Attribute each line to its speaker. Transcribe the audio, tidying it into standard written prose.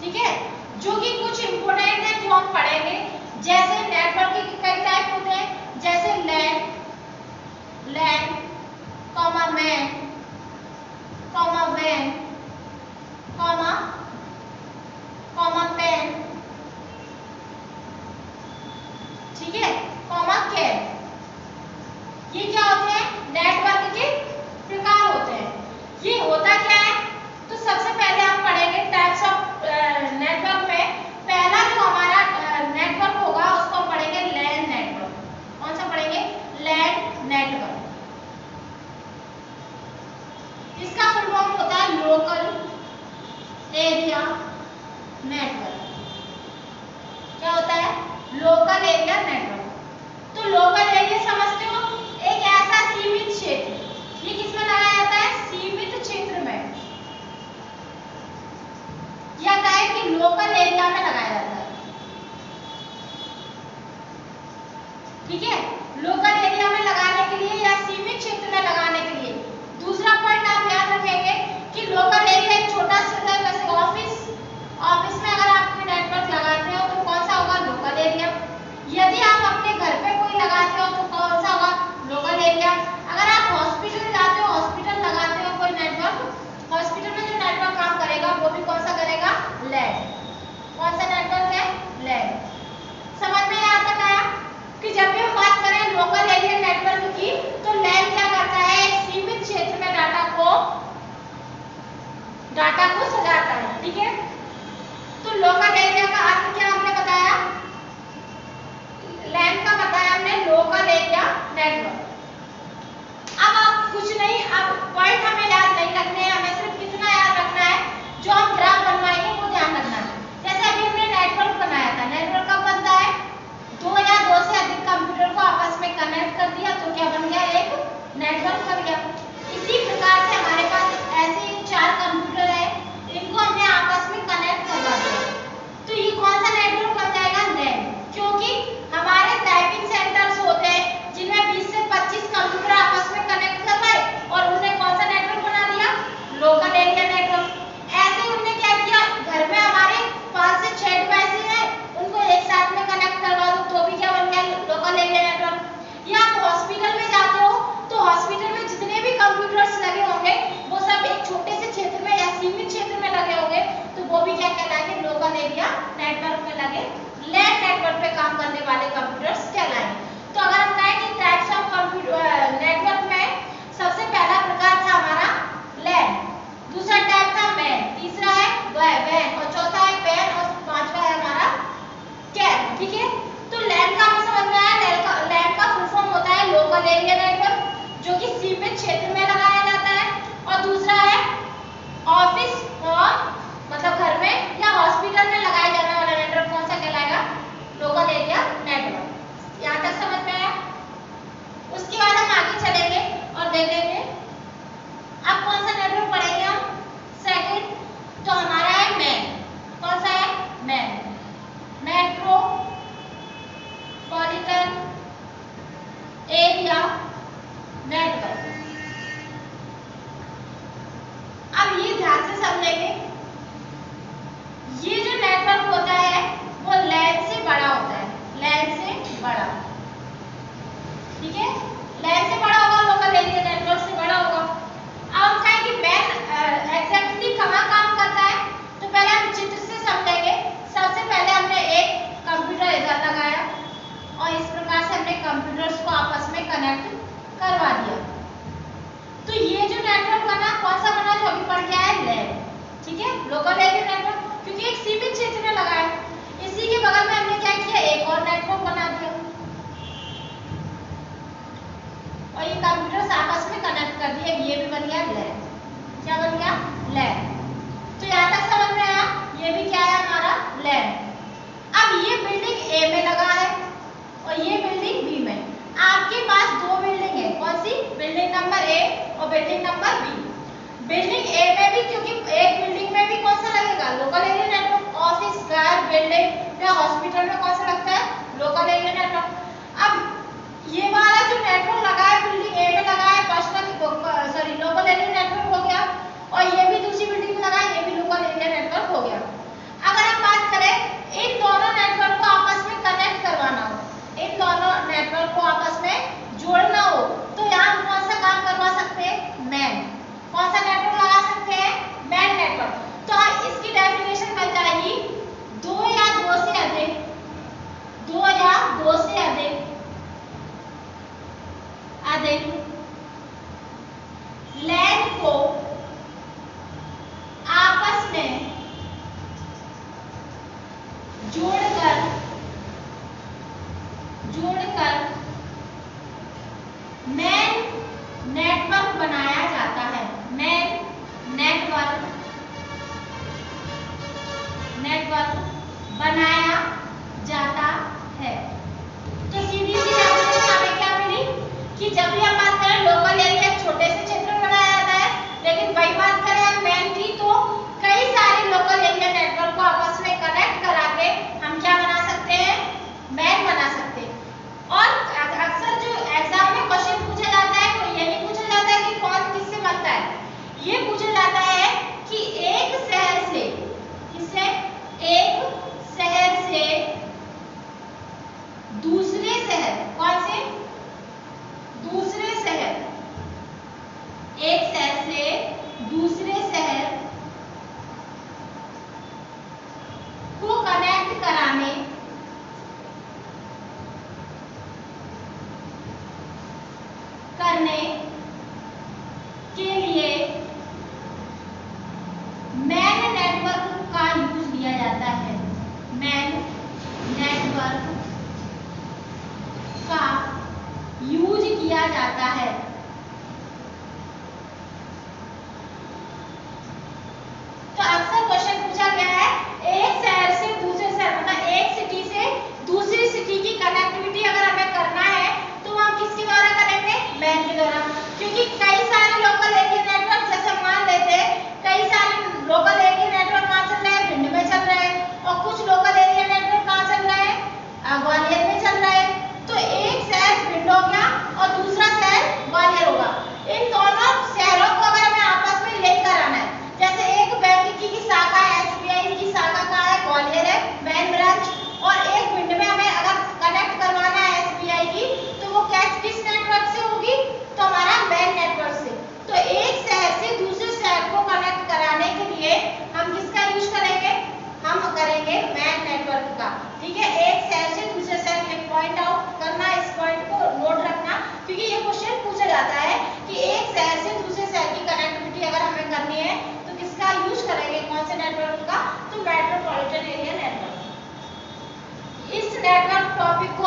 Speaker 1: ठीक है, जो कि कुछ इंपोर्टेंट है जो हम पढ़ेंगे। जैसे नेटवर्क के कई टाइप होते हैं, जैसे LAN, comma man, comma van, comma pen, ठीक है, कॉमा कैब। ये क्या होते हैं? नेटवर्क के प्रकार होते हैं। ये होता क्या है? तो सबसे पहले हम पढ़ेंगे टाइप्स ऑफ नेटवर्क में। पहला जो हमारा नेटवर्क होगा उसको हम पढ़ेंगे लैन नेटवर्क। कौन सा पढ़ेंगे? LAN network. इसका फुल फॉर्म होता है लोकल एरिया नेटवर्क। क्या होता है? Local area network. तो लोकल एरिया समझते हो, एक ऐसा सीमित क्षेत्र। ये किसमें लगाया जाता है? सीमित क्षेत्र में, या कहे कि लोकल एरिया में लगाया जाता है। ठीक है, लोकल एरिया में लगाने के लिए या सीमित क्षेत्र में लगाने के लिए। दूसरा पॉइंट आप याद रखेंगे कि लोकल एरिया एक छोटा सा, जैसे ऑफिस में अगर आप नेटवर्क लगाते हो तो कौन सा होगा? Local area. यदि आप अपने घर पे कोई लगाते हो तो कौन सा होगा? Local area. अगर आप हॉस्पिटल जाते हो, हॉस्पिटल लगाते हो कोई नेटवर्क, हॉस्पिटल में जो नेटवर्क काम करेगा वो भी कौन सा करेगा? लैन। कौन सा नेटवर्क है? लैन। समझ में यहाँ तक आया कि जब भी हम बात करें लोकल एरिया नेटवर्क की, तो लैन क्या करता है? एक सीमित क्षेत्र में डाटा को सजाता है। ठीक है, तो लोकल एरिया का अर्थ क्या हमने बताया? लैन का बताया हमने लोकल एरिया नेटवर्क। अब आप कुछ नहीं, अब पॉइंट हमें याद नहीं रखने हैं, हमें सिर्फ कितना याद रखना है, जो हम ग्राफ बनवाएंगे वो ध्यान रखना है। जैसे अभी हमने नेटवर्क बनाया था, नेटवर्क कब बनता है? दो या दो से अधिक कंप्यूटर को आपस में कनेक्ट कर दिया तो क्या बन गया? एक नेटवर्क बन गया। इसी प्रकार से हमारे पास ऐसे 4 कंप्यूटर है, इनको हमने आपस में कनेक्ट करवा दिया तो ये कौन सा नेटवर्क बन जाएगा? लैन। क्योंकि हमारे टाइपिंग सेंटर्स होते हैं जिनमें 20 से 25 कंप्यूटर आपस में कनेक्ट कर रहे और उन्होंने कौन सा नेटवर्क बना दिया? Local area network. ऐसे उन्होंने क्या किया? घर में हमारे 5 से 6 डिवाइसेस हैं, उनको एक साथ में कनेक्ट करवा दो तो भी क्या बन गया? Local area network. या आप हॉस्पिटल में जाते हो तो हॉस्पिटल में जितने भी कंप्यूटर्स लगे होंगे वो सब एक छोटे से क्षेत्र में या सीमित क्षेत्र में लगे होंगे तो वो भी क्या कहलाएंगे? लोकल एरिया नेटवर्क में लगे लैन नेटवर्क पे काम करने वाले कंप्यूटर्स कहलाएंगे। तो अगर हम कहें कि टाइप्स ऑफ कंप्यूटर नेटवर्क में सबसे पहला प्रकार था हमारा लैन, दूसरा टाइप था मैन, तीसरा है वैन और चौथा है पैन और पांचवा है हमारा कैब। ठीक है, तो लैन का हमें समझ में आया। लैन का फुल फॉर्म होता है लोकल एरिया नेटवर्क, जो कि सीमित क्षेत्र में लगाया जाता है। और दूसरा है ऑफिस और मतलब घर में या हॉस्पिटल में लगाया जाने वाला नेटवर्क कौन सा कहलाएगा? Local area network. यहाँ तक समझ में आया? उसके बाद हम आगे चलेंगे और देखेंगे अब कौन सा नेटवर्क पढ़ेंगे हम? सेकंड तो हमारा है मैन। कौन सा है? मैन। Metro पॉलिटन area network. अब ये ध्यान से समझेंगे, ये जो नेटवर्क होता है वो लैन से बड़ा होता है, लैन से बड़ा। ठीक है, लैन से बड़ा होगा, लोकल एरिया नेटवर्क से बड़ा होगा। अब हम कहें कि मैन एग्जैक्टली कहाँ काम करता है, तो पहले हम चित्र से समझेंगे। सबसे पहले हमने एक कंप्यूटर इधर लगाया और इस प्रकार से हमने कंप्यूटर्स को आपस में कनेक्ट करवा दिया। तो ये जो नेटवर्क बना कौन सा बना? जो अभी पढ़ के आया लैन। ठीक है, लोकल एरिया नेटवर्क, क्योंकि एक सीमित क्षेत्र में लगा है। इसी के बगल में हमने क्या किया? एक और नेटवर्क बना दिया और ये कंप्यूटर्स आपस में कनेक्ट कर दिए, ये भी बन गया लैन। क्या बन गया? लैन। तो यहाँ तक समझ में आया? ये भी क्या है हमारा? लैन। अब ये बिल्डिंग ए में लगा है और ये बिल्डिंग बी में। आपके पास दो बिल्डिंग है, कौन सी? बिल्डिंग नंबर ए और बिल्डिंग नंबर बी। बिल्डिंग ए में भी, क्योंकि एक बिल्डिंग में भी कौन सा लगेगा? Local area network. ऑफिस, घर, बिल्डिंग या हॉस्पिटल में कौन सा लगता है? Local area network. अब ये वाला जो नेटवर्क लगा है बिल्डिंग ए में लगा है, लोकल एरिया नेटवर्क हो गया, और ये भी दूसरी बिल्डिंग में लगा है, ये भी लोकल एरिया नेटवर्क हो गया। अगर एक शहर से दूसरे शहर को कनेक्ट कराने करने के लिए मैन नेटवर्क का यूज लिया जाता है। मैन नेटवर्क का यूज किया जाता है। तो अक्सर क्वेश्चन पूछा गया है, एक शहर से दूसरे शहर मतलब एक सिटी से दूसरी सिटी की कनेक्टिविटी अगर हमें करना है तो हम किसके द्वारा करेंगे? मैन के द्वारा। क्योंकि कई सारे लोकल एरिया नेटवर्क, जैसे मान लेते हैं कई सारे लोकल एरिया नेटवर्क कहाँ चल रहे हैं? भिंड में चल रहे हैं। और कुछ लोकल एरिया नेटवर्क कहाँ चल रहे हैं? ग्वालियर में चल रहे हैं। तो एक शहर भिंड हो गया और दूसरा शहर ग्वालियर होगा। इन दोनों शहरों को अगर हमें आपस में लिंक कराना है, जैसे एक बैंक की शाखा है, एसबीआई की शाखा कहाँ है? ग्वालियर है, मेन ब्रांच। और एक भिंड में हमें अगर कनेक्ट करवाना है एसबीआई की, तो वो किस नेटवर्क से होगी? तो हमारा मेन नेटवर्क से। तो एक शहर से दूसरे शहर को कनेक्ट कराने के लिए हम किसका यूज करेंगे? हम करेंगे मैन नेटवर्क का। ठीक है, एक शहर से दूसरे शहर, एक पॉइंट आउट करना, इस पॉइंट को नोट रखना, क्योंकि ये क्वेश्चन पूछा जाता है कि एक शहर से दूसरे शहर की कनेक्टिविटी अगर हमें करनी है तो किसका यूज करेंगे? कौन से नेटवर्क का? तो मेट्रोपॉलिटन एरिया नेटवर्क। इस नेटवर्क टॉपिक को